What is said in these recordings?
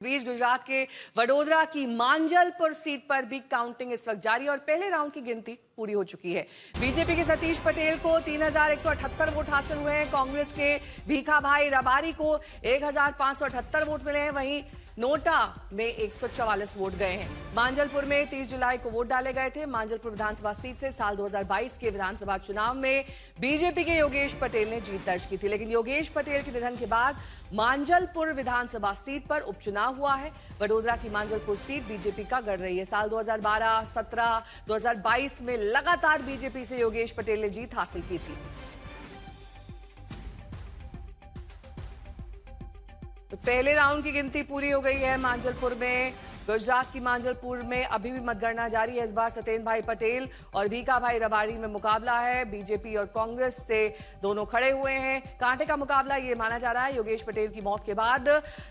बीच गुजरात के वडोदरा की मांजलपुर सीट पर भी काउंटिंग इस वक्त जारी और पहले राउंड की गिनती पूरी हो चुकी है। बीजेपी के सतीश पटेल को 3,178 वोट हासिल हुए हैं। कांग्रेस के भीखा भाई रबारी को 1,578 वोट मिले हैं। वहीं नोटा में 144 वोट गए हैं। मांजलपुर में 30 जुलाई को वोट डाले गए थे। मांजलपुर विधानसभा सीट से साल 2022 के विधानसभा चुनाव में बीजेपी के योगेश पटेल ने जीत दर्ज की थी, लेकिन योगेश पटेल के निधन के बाद मांजलपुर विधानसभा सीट पर उपचुनाव हुआ है। वडोदरा की मांजलपुर सीट बीजेपी का गढ़ रही है। साल 2012, 17, 2022 में लगातार बीजेपी से योगेश पटेल ने जीत हासिल की थी। तो पहले राउंड की गिनती पूरी हो गई है मांजलपुर में। गुजरात की मांजलपुर में अभी भी मतगणना जारी है। इस बार सतेन भाई पटेल और भीखा भाई रबारी में मुकाबला है। बीजेपी और कांग्रेस से दोनों खड़े हुए हैं। कांटे का मुकाबला ये माना जा रहा है। योगेश पटेल की मौत के बाद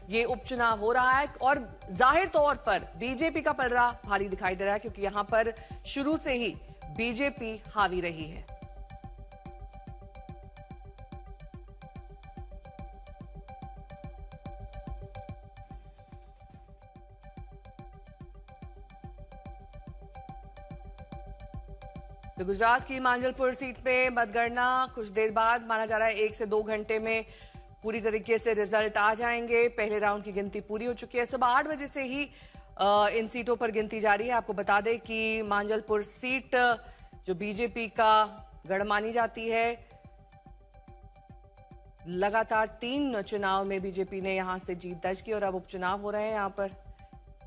ये उपचुनाव हो रहा है और जाहिर तौर पर बीजेपी का पलड़ा भारी दिखाई दे रहा है, क्योंकि यहां पर शुरू से ही बीजेपी हावी रही है। तो गुजरात की मांजलपुर सीट पे मतगणना कुछ देर बाद, माना जा रहा है 1 से 2 घंटे में पूरी तरीके से रिजल्ट आ जाएंगे। पहले राउंड की गिनती पूरी हो चुकी है। सुबह 8 बजे से ही इन सीटों पर गिनती जारी है। आपको बता दें कि मांजलपुर सीट जो बीजेपी का गढ़ मानी जाती है, लगातार 3 चुनाव में बीजेपी ने यहां से जीत दर्ज की और अब उपचुनाव हो रहे हैं। यहाँ पर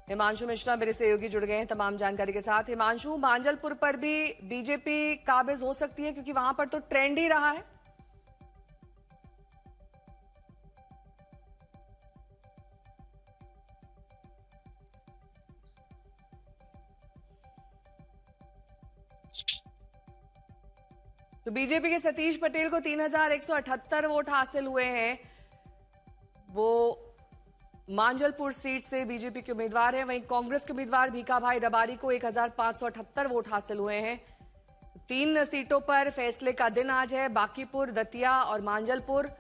हिमांशु मिश्रा मेरे सहयोगी जुड़ गए हैं तमाम जानकारी के साथ। हिमांशु, मांजलपुर पर भी बीजेपी काबिज हो सकती है, क्योंकि वहां पर तो ट्रेंड ही रहा है। तो बीजेपी के सतीश पटेल को 3,178 वोट हासिल हुए हैं। वो मांजलपुर सीट से बीजेपी के उम्मीदवार हैं। वहीं कांग्रेस के उम्मीदवार भीखा भाई रबारी को 1,578 वोट हासिल हुए हैं। 3 सीटों पर फैसले का दिन आज है। बांकीपुर, दतिया और मांजलपुर।